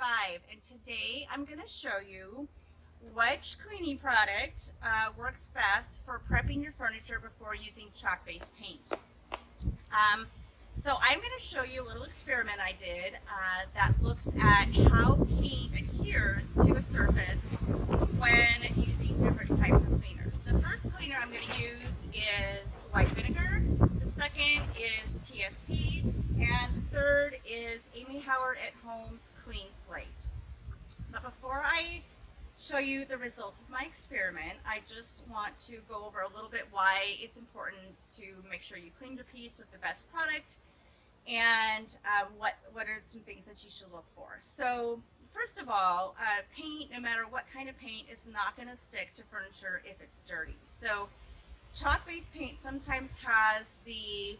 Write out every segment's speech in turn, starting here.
Survive, and today I'm going to show you which cleaning product works best for prepping your furniture before using chalk-based paint. So I'm going to show you a little experiment I did that looks at how paint adheres to a surface when using different types of cleaners. The first cleaner I'm going to use is white vinegar, the second is TSP, and the third is Amy Howard at Home's Clean Slate. But before I show you the results of my experiment, I just want to go over a little bit why it's important to make sure you clean your piece with the best product and what are some things that you should look for. So first of all, paint, no matter what kind of paint, is not going to stick to furniture if it's dirty. So chalk-based paint sometimes has the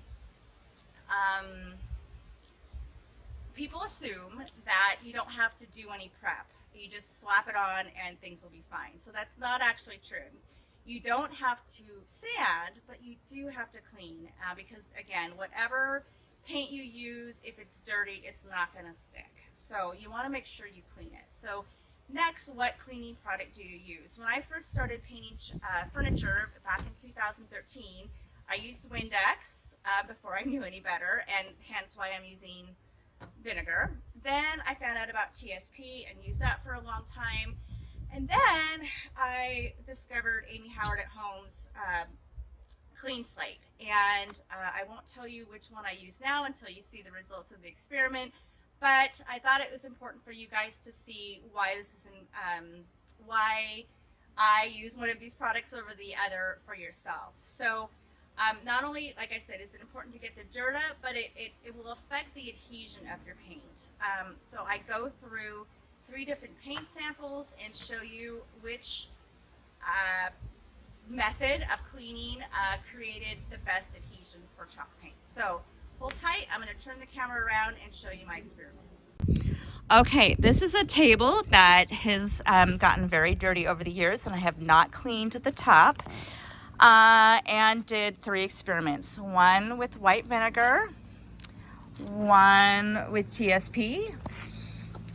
people assume that you don't have to do any prep. You just slap it on and things will be fine. So that's not actually true. You don't have to sand, but you do have to clean because, again, whatever paint you use, if it's dirty, it's not going to stick. So you want to make sure you clean it. So next, what cleaning product do you use? When I first started painting furniture back in 2013, I used Windex before I knew any better, and hence why I'm using vinegar. Then I found out about TSP and used that for a long time. And then I discovered Amy Howard at Home's Clean Slate. And I won't tell you which one I use now until you see the results of the experiment. But I thought it was important for you guys to see why this is why I use one of these products over the other for yourself. So not only, like I said, is it important to get the dirt up, but it will affect the adhesion of your paint. So I go through 3 different paint samples and show you which method of cleaning created the best adhesion for chalk paint. So hold tight, I'm going to turn the camera around and show you my experiment. Okay, this is a table that has gotten very dirty over the years, and I have not cleaned the top. And did 3 experiments. 1 with white vinegar, 1 with TSP,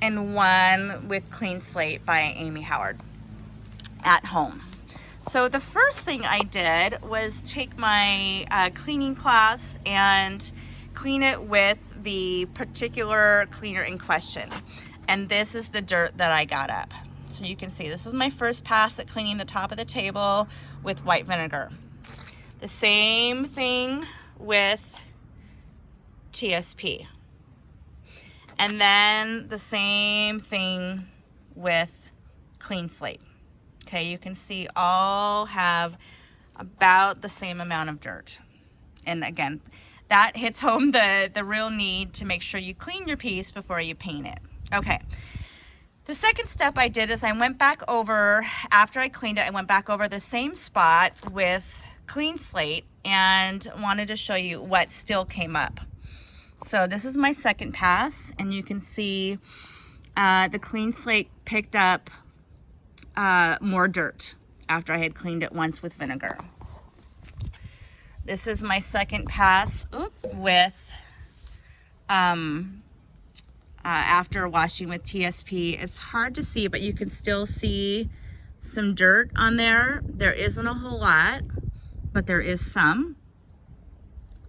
and 1 with Clean Slate by Amy Howard at Home. So the first thing I did was take my cleaning class and clean it with the particular cleaner in question. And this is the dirt that I got up. So you can see this is my first pass at cleaning the top of the table with white vinegar. The same thing with TSP. And then the same thing with Clean Slate. Okay, you can see all have about the same amount of dirt. And again, that hits home the real need to make sure you clean your piece before you paint it. Okay. The second step I did is I went back over, after I cleaned it, I went back over the same spot with Clean Slate and wanted to show you what still came up. So this is my second pass, and you can see the Clean Slate picked up more dirt after I had cleaned it once with vinegar. This is my second pass with after washing with TSP. It's hard to see, but you can still see some dirt on there. There isn't a whole lot, but there is some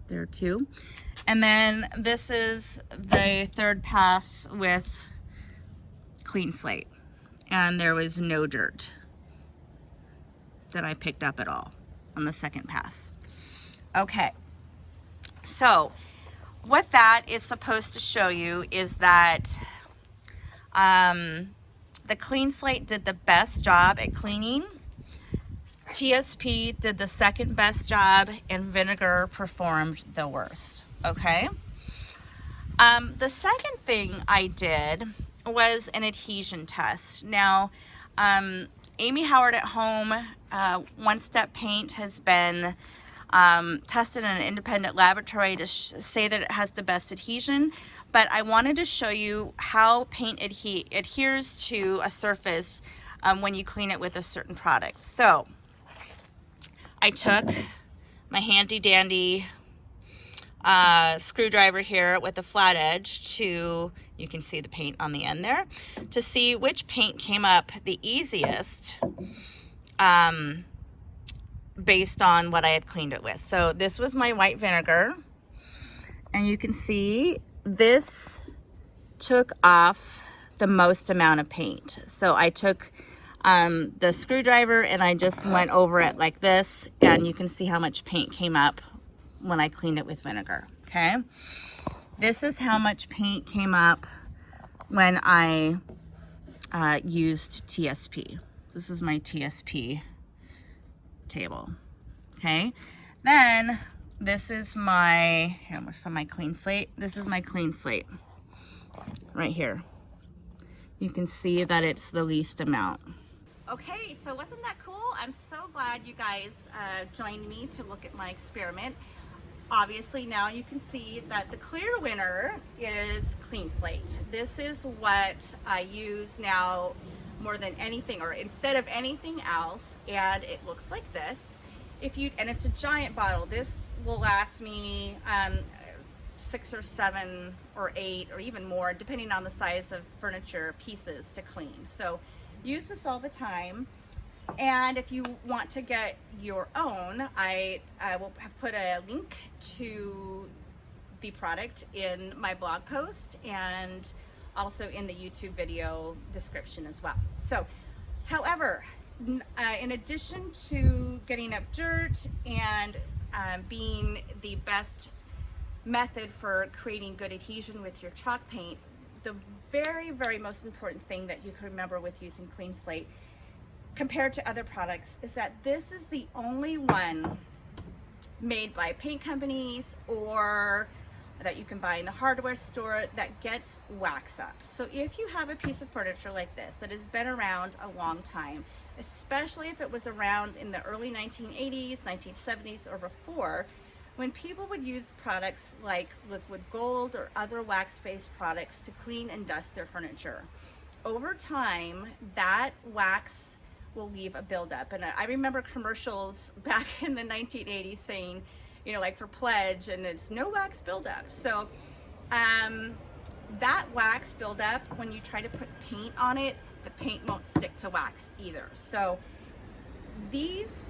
there too. And then this is the third pass with Clean Slate, and there was no dirt that I picked up at all on the second pass. Okay, so what that is supposed to show you is that the Clean Slate did the best job at cleaning, TSP did the second best job, and vinegar performed the worst. Okay. The second thing I did was an adhesion test. Now, Amy Howard at Home One Step Paint has been tested in an independent laboratory to say that it has the best adhesion, but I wanted to show you how paint adheres to a surface when you clean it with a certain product. So I took my handy dandy screwdriver here with a flat edge to, you can see the paint on the end there, to see which paint came up the easiest based on what I had cleaned it with. So this was my white vinegar, and you can see this took off the most amount of paint. So I took the screwdriver and I just went over it like this, and you can see how much paint came up when I cleaned it with vinegar. Okay, this is how much paint came up when I used TSP. This is my TSP table. Okay, then this is my, here, from my clean slate. This is my clean slate right here. You can see that it's the least amount. Okay, so wasn't that cool? I'm so glad you guys joined me to look at my experiment. Obviously now you can see that the clear winner is Clean Slate. This is what I use now more than anything, or instead of anything else, and it looks like this. And it's a giant bottle. This will last me 6 or 7 or 8 or even more, depending on the size of furniture pieces to clean. So use this all the time. And if you want to get your own, I will have put a link to the product in my blog post and also in the YouTube video description as well. So, however, in addition to getting up dirt and being the best method for creating good adhesion with your chalk paint, the very, very most important thing that you can remember with using Clean Slate compared to other products is that this is the only one made by paint companies or that you can buy in the hardware store that gets wax up. So if you have a piece of furniture like this that has been around a long time, especially if it was around in the early 1980s, 1970s or before, when people would use products like liquid gold or other wax-based products to clean and dust their furniture, over time that wax will leave a buildup. And I remember commercials back in the 1980s saying, you know, like for Pledge, and it's no wax buildup. So that wax buildup, when you try to put paint on it, the paint won't stick to wax either. So these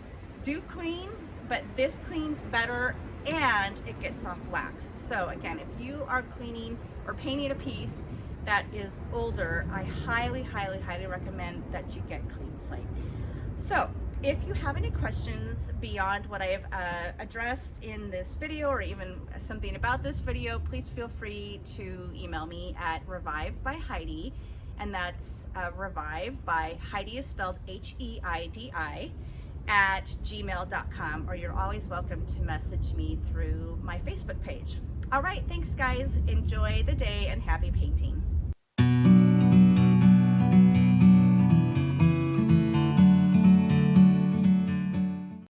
do clean, but this cleans better and it gets off wax. So again, if you are cleaning or painting a piece that is older, I highly, highly, highly recommend that you get Clean Slate. So if you have any questions beyond what I have addressed in this video, or even something about this video, please feel free to email me at Revive by Heidi, and that's Revive by Heidi is spelled H-E-I-D-I at gmail.com, or you're always welcome to message me through my Facebook page. All right, thanks guys. Enjoy the day and happy painting.